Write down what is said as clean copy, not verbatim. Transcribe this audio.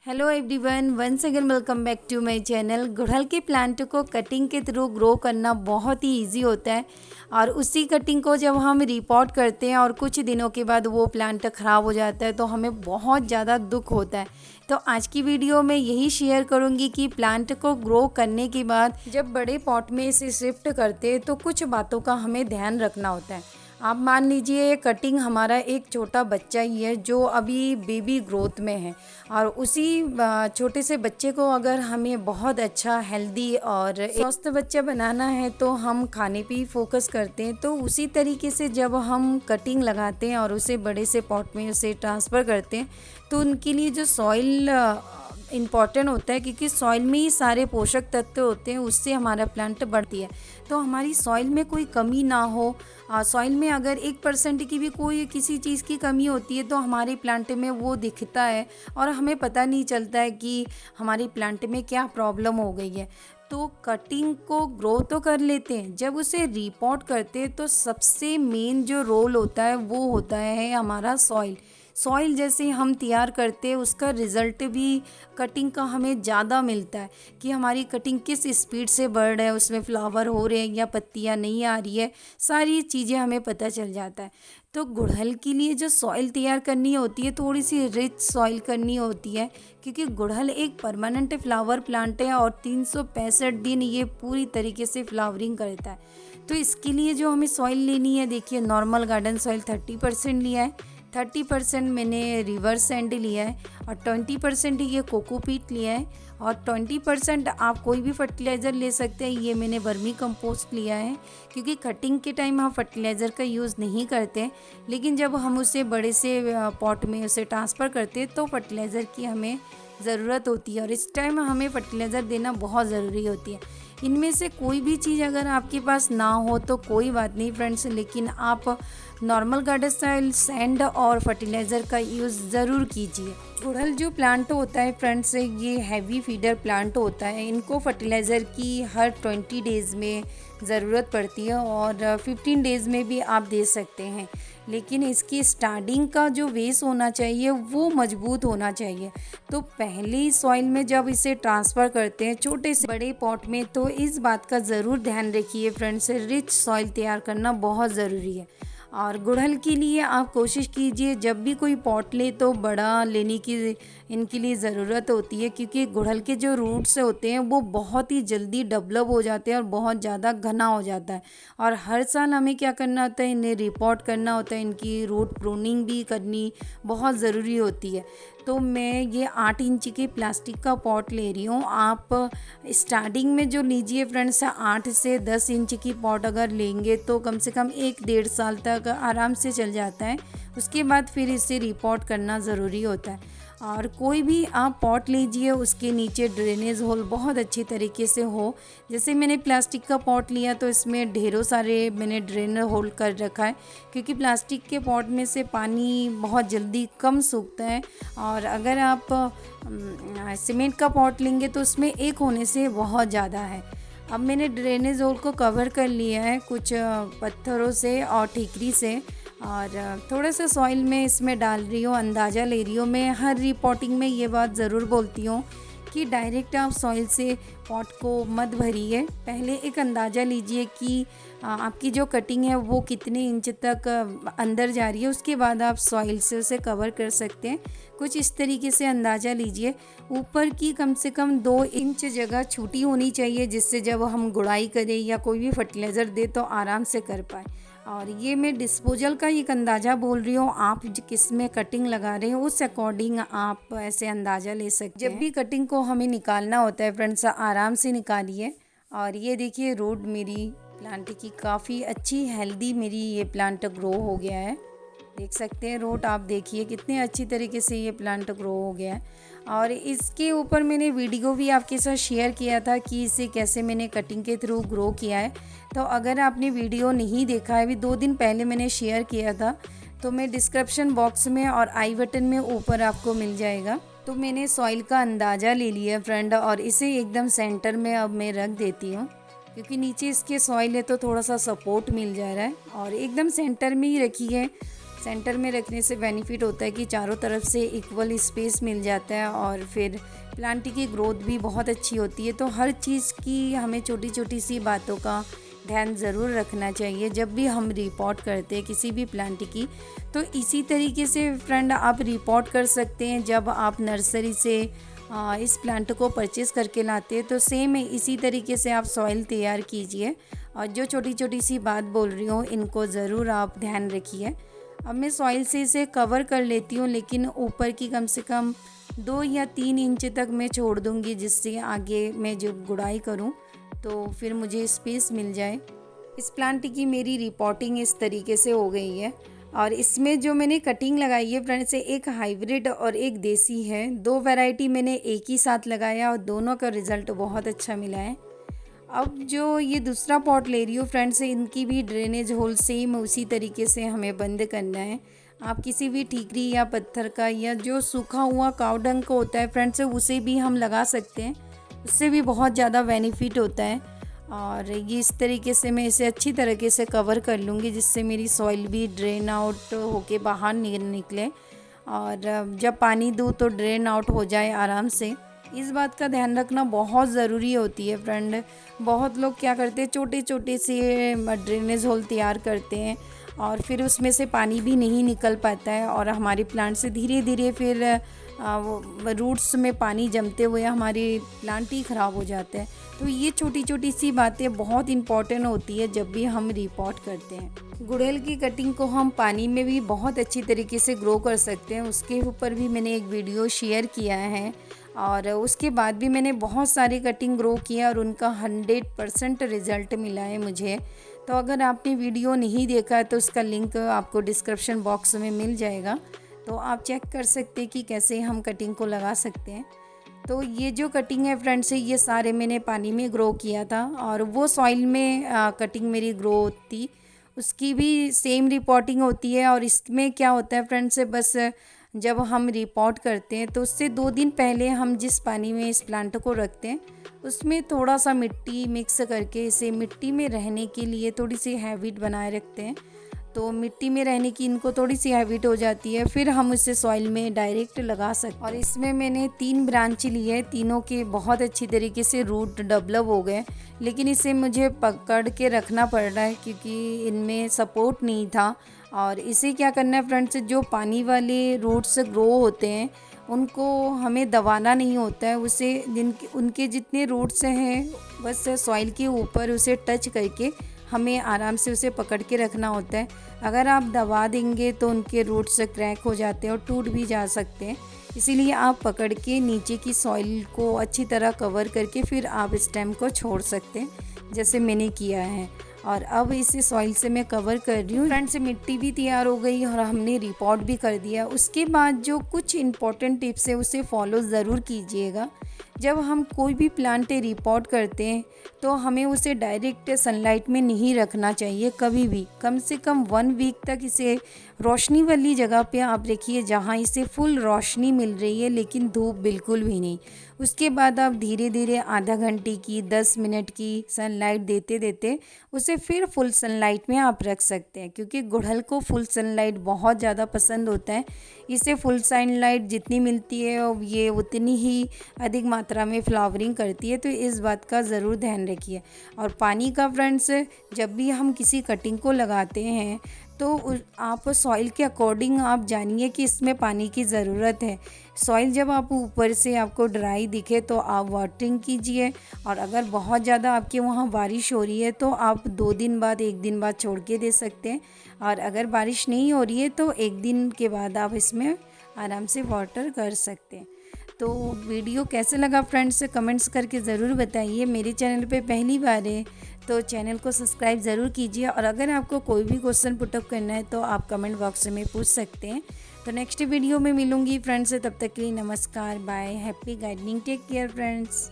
Hello everyone, once again welcome back to my channel. गुड़हल के plant को cutting के थ्रू ग्रो करना बहुत ही इजी होता है और उसी कटिंग को जब हम रिपोर्ट करते हैं और कुछ दिनों के बाद वो प्लांट ख़राब हो जाता है तो हमें बहुत ज़्यादा दुख होता है। तो आज की वीडियो में यही शेयर करूंगी कि प्लांट को ग्रो करने के बाद जब बड़े पॉट में इसे शिफ्ट करते हैं तो कुछ बातों का हमें ध्यान रखना होता है। आप मान लीजिए ये कटिंग हमारा एक छोटा बच्चा ही है जो अभी बेबी ग्रोथ में है और उसी छोटे से बच्चे को अगर हमें बहुत अच्छा हेल्दी और स्वस्थ बच्चा बनाना है तो हम खाने पे ही फोकस करते हैं। तो उसी तरीके से जब हम कटिंग लगाते हैं और उसे बड़े से पॉट में उसे ट्रांसफ़र करते हैं तो उनके लिए जो सॉइल इम्पॉर्टेंट होता है, क्योंकि सॉइल में ही सारे पोषक तत्व होते हैं, उससे हमारा प्लांट बढ़ती है। तो हमारी सॉइल में कोई कमी ना हो। सॉइल में अगर 1% की भी कोई किसी चीज़ की कमी होती है तो हमारे प्लांट में वो दिखता है और हमें पता नहीं चलता है कि हमारे प्लांट में क्या प्रॉब्लम हो गई है। तो कटिंग को ग्रो तो कर लेते हैं, जब उसे रिपोर्ट करते हैं तो सबसे मेन जो रोल होता है वो होता है हमारा सॉइल जैसे हम तैयार करते हैं उसका रिज़ल्ट भी कटिंग का हमें ज़्यादा मिलता है कि हमारी कटिंग किस स्पीड से बढ़ रहा है, उसमें फ्लावर हो रहे हैं या पत्तियां नहीं आ रही है, सारी चीज़ें हमें पता चल जाता है। तो गुड़हल के लिए जो सॉइल तैयार करनी होती है थोड़ी सी रिच सॉइल करनी होती है, क्योंकि गुड़हल एक परमानेंट फ्लावर प्लांट है और 365 दिन ये पूरी तरीके से फ्लावरिंग करता है। तो इसके लिए जो हमें सॉइल लेनी है, देखिए नॉर्मल गार्डन सॉइल 30% लिया है, 30% मैंने रिवर सैंड लिया है और 20% ये कोकोपीट लिया है और 20% आप कोई भी फर्टिलाइज़र ले सकते हैं। ये मैंने वर्मी कंपोस्ट लिया है, क्योंकि कटिंग के टाइम हम फर्टिलाइज़र का यूज़ नहीं करते, लेकिन जब हम उसे बड़े से पॉट में उसे ट्रांसफ़र करते हैं तो फर्टिलाइज़र की हमें ज़रूरत होती है और इस टाइम हमें फर्टिलाइज़र देना बहुत ज़रूरी होती है। इनमें से कोई भी चीज़ अगर आपके पास ना हो तो कोई बात नहीं फ्रेंड्स, लेकिन आप नॉर्मल गार्डन सॉइल, सैंड और फर्टिलाइज़र का यूज़ ज़रूर कीजिए। गुड़हल जो प्लांट होता है फ्रेंड्स, ये हैवी फीडर प्लांट होता है। इनको फर्टिलाइज़र की हर 20 डेज़ में ज़रूरत पड़ती है और 15 डेज़ में भी आप दे सकते हैं, लेकिन इसकी स्टार्टिंग का जो बेस होना चाहिए वो मजबूत होना चाहिए। तो पहली सॉइल में जब इसे ट्रांसफ़र करते हैं छोटे से बड़े पॉट में तो इस बात का ज़रूर ध्यान रखिए फ्रेंड्स, रिच सॉइल तैयार करना बहुत ज़रूरी है। और गुड़हल के लिए आप कोशिश कीजिए जब भी कोई पॉट ले तो बड़ा लेने की इनके लिए ज़रूरत होती है, क्योंकि गुड़हल के जो रूट्स होते हैं वो बहुत ही जल्दी डेवलप हो जाते हैं और बहुत ज़्यादा घना हो जाता है। और हर साल हमें क्या करना होता है, इन्हें रिपोर्ट करना होता है, इनकी रूट प्रूनिंग भी करनी बहुत ज़रूरी होती है। तो मैं ये 8 इंच के प्लास्टिक का पॉट ले रही हूँ। आप स्टार्टिंग में जो लीजिए फ्रेंड्स 8 से 10 इंच की पॉट अगर लेंगे तो कम से कम 1-1.5 साल तक आराम से चल जाता है। उसके बाद फिर इसे रिपोर्ट करना ज़रूरी होता है। और कोई भी आप पॉट लीजिए उसके नीचे ड्रेनेज होल बहुत अच्छी तरीके से हो। जैसे मैंने प्लास्टिक का पॉट लिया तो इसमें ढेरों सारे मैंने ड्रेनर होल कर रखा है, क्योंकि प्लास्टिक के पॉट में से पानी बहुत जल्दी कम सूखता है और अगर आप सीमेंट का पॉट लेंगे तो उसमें एक होने से बहुत ज़्यादा है। अब मैंने ड्रेनेज होल को कवर कर लिया है कुछ पत्थरों से और ठीकरी से और थोड़ा सा सॉइल में इसमें डाल रही हूँ, अंदाज़ा ले रही हूँ। मैं हर रिपोर्टिंग में ये बात ज़रूर बोलती हूँ कि डायरेक्ट आप सॉइल से पॉट को मत भरिए। पहले एक अंदाज़ा लीजिए कि आपकी जो कटिंग है वो कितने इंच तक अंदर जा रही है, उसके बाद आप सॉइल से उसे कवर कर सकते हैं। कुछ इस तरीके से अंदाज़ा लीजिए। ऊपर की कम से कम 2 इंच जगह छूटी होनी चाहिए, जिससे जब हम गुड़ाई करें या कोई भी फर्टिलाइज़र दे तो आराम से कर पाए। और ये मैं डिस्पोजल का एक अंदाज़ा बोल रही हूँ, आप किस में कटिंग लगा रहे हैं उस अकॉर्डिंग आप ऐसे अंदाज़ा ले सकते हैं। जब भी कटिंग को हमें निकालना होता है फ्रेंड्स आराम से निकालिए। और ये देखिए रूट मेरी प्लांट की काफ़ी अच्छी हेल्दी मेरी ये प्लांट ग्रो हो गया है। देख सकते हैं रूट, आप देखिए कितने अच्छी तरीके से ये प्लांट ग्रो हो गया है। और इसके ऊपर मैंने वीडियो भी आपके साथ शेयर किया था कि इसे कैसे मैंने कटिंग के थ्रू ग्रो किया है। तो अगर आपने वीडियो नहीं देखा है, अभी 2 दिन पहले मैंने शेयर किया था, तो मैं डिस्क्रिप्शन बॉक्स में और आई बटन में ऊपर आपको मिल जाएगा। तो मैंने सॉइल का अंदाज़ा ले लिया फ्रेंड और इसे एकदम सेंटर में अब मैं रख देती हूँ, क्योंकि नीचे इसके सॉइल है तो थोड़ा सा सपोर्ट मिल जा रहा है। और एकदम सेंटर में ही रखी है सेंटर में रखने से बेनिफिट होता है कि चारों तरफ से इक्वल स्पेस मिल जाता है और फिर प्लांट की ग्रोथ भी बहुत अच्छी होती है। तो हर चीज़ की हमें छोटी छोटी सी बातों का ध्यान ज़रूर रखना चाहिए जब भी हम रिपोर्ट करते हैं किसी भी प्लांट की। तो इसी तरीके से फ्रेंड आप रिपोर्ट कर सकते हैं जब आप नर्सरी से इस प्लांट को परचेज़ करके लाते हैं। तो सेम इसी तरीके से आप सॉइल तैयार कीजिए और जो छोटी छोटी सी बात बोल रही हूँ इनको ज़रूर आप ध्यान रखिए। अब मैं सॉइल से इसे कवर कर लेती हूँ, लेकिन ऊपर की कम से कम 2 या 3 इंच तक मैं छोड़ दूँगी, जिससे आगे मैं जो गुड़ाई करूँ तो फिर मुझे स्पेस मिल जाए। इस प्लांट की मेरी रिपोर्टिंग इस तरीके से हो गई है और इसमें जो मैंने कटिंग लगाई है फ्रेंड्स, एक हाइब्रिड और एक देसी है। 2 वैरायटी मैंने एक ही साथ लगाया और दोनों का रिज़ल्ट बहुत अच्छा मिला है। अब जो ये दूसरा पॉट ले रही हूँ फ्रेंड्स, इनकी भी ड्रेनेज होल सेम उसी तरीके से हमें बंद करना है। आप किसी भी ठीकरी या पत्थर का या जो सूखा हुआ काव डंग का होता है फ्रेंड्स, उसे भी हम लगा सकते हैं, उससे भी बहुत ज़्यादा बेनिफिट होता है। और ये इस तरीके से मैं इसे अच्छी तरीके से कवर कर लूँगी, जिससे मेरी सॉइल भी ड्रेन आउट होके बाहर निकले और जब पानी दूँ तो ड्रेन आउट हो जाए आराम से। इस बात का ध्यान रखना बहुत ज़रूरी होती है फ्रेंड। बहुत लोग क्या करते हैं, छोटे छोटे से ड्रेनेज होल तैयार करते हैं और फिर उसमें से पानी भी नहीं निकल पाता है और हमारे प्लांट से धीरे धीरे फिर वो रूट्स में पानी जमते हुए हमारे प्लांट ही ख़राब हो जाते हैं। तो ये छोटी छोटी सी बातें बहुत इम्पॉर्टेंट होती है जब भी हम रिपोर्ट करते हैं। गुड़हल की कटिंग को हम पानी में भी बहुत अच्छी तरीके से ग्रो कर सकते हैं, उसके ऊपर भी मैंने एक वीडियो शेयर किया है और उसके बाद भी मैंने बहुत सारी कटिंग ग्रो किया और उनका 100% रिज़ल्ट मिला है मुझे। तो अगर आपने वीडियो नहीं देखा है तो उसका लिंक आपको डिस्क्रिप्शन बॉक्स में मिल जाएगा, तो आप चेक कर सकते हैं कि कैसे हम कटिंग को लगा सकते हैं। तो ये जो कटिंग है फ्रेंड्स, ये सारे मैंने पानी में ग्रो किया था और वो सॉइल में कटिंग मेरी ग्रो थी, उसकी भी सेम रिपोर्टिंग होती है। और इसमें क्या होता है फ्रेंड्स, बस जब हम रिपोर्ट करते हैं तो उससे 2 दिन पहले हम जिस पानी में इस प्लांट को रखते हैं उसमें थोड़ा सा मिट्टी मिक्स करके इसे मिट्टी में रहने के लिए थोड़ी सी हैबिट बनाए रखते हैं। तो मिट्टी में रहने की इनको थोड़ी सी हैबिट हो जाती है, फिर हम इसे सॉइल में डायरेक्ट लगा सकते। और इसमें मैंने 3 ब्रांच ली है, तीनों के बहुत अच्छी तरीके से रूट डेवलप हो गए, लेकिन इसे मुझे पकड़ के रखना पड़ रहा है क्योंकि इनमें सपोर्ट नहीं था। और इसे क्या करना है फ्रेंड्स, जो पानी वाले रूट्स ग्रो होते हैं उनको हमें दबाना नहीं होता है, उसे उनके जितने रूट्स हैं बस सॉइल के ऊपर उसे टच करके हमें आराम से उसे पकड़ के रखना होता है। अगर आप दबा देंगे तो उनके रूट्स क्रैक हो जाते हैं और टूट भी जा सकते हैं, इसीलिए आप पकड़ के नीचे की सॉइल को अच्छी तरह कवर करके फिर आप स्टेम को छोड़ सकते हैं, जैसे मैंने किया है। और अब इसे सॉइल से मैं कवर कर रही हूँ फ्रेंड्स। मिट्टी भी तैयार हो गई और हमने रिपोर्ट भी कर दिया। उसके बाद जो कुछ इम्पोर्टेंट टिप्स है उसे फॉलो ज़रूर कीजिएगा। जब हम कोई भी प्लांट रिपोर्ट करते हैं तो हमें उसे डायरेक्ट सनलाइट में नहीं रखना चाहिए कभी भी। कम से कम 1 वीक तक इसे रोशनी वाली जगह पे आप रखिए जहाँ इसे फुल रोशनी मिल रही है, लेकिन धूप बिल्कुल भी नहीं। उसके बाद आप धीरे धीरे आधा घंटे की 10 मिनट की सनलाइट देते देते उसे फिर फुल सनलाइट में आप रख सकते हैं, क्योंकि गुड़हल को फुल सनलाइट बहुत ज़्यादा पसंद होता है। इसे फुल सनलाइट जितनी मिलती है ये उतनी ही अधिक मात्रा में फ्लावरिंग करती है, तो इस बात का ज़रूर ध्यान रखिए। और पानी का फ्रेंड्स, जब भी हम किसी कटिंग को लगाते हैं तो आप सॉइल के अकॉर्डिंग आप जानिए कि इसमें पानी की ज़रूरत है। सॉइल जब आप ऊपर से आपको ड्राई दिखे तो आप वाटरिंग कीजिए, और अगर बहुत ज़्यादा आपके वहाँ बारिश हो रही है तो आप 2 दिन बाद 1 दिन बाद छोड़ के दे सकते हैं, और अगर बारिश नहीं हो रही है तो 1 दिन के बाद आप इसमें आराम से वाटर कर सकते हैं। तो वीडियो कैसे लगा फ्रेंड्स, कमेंट्स करके ज़रूर बताइए। मेरे चैनल पे पहली बार है तो चैनल को सब्सक्राइब ज़रूर कीजिए, और अगर आपको कोई भी क्वेश्चन पुटअप करना है तो आप कमेंट बॉक्स में पूछ सकते हैं। तो नेक्स्ट वीडियो में मिलूंगी फ्रेंड्स, तब तक के लिए नमस्कार, bye, happy gardening, take care friends.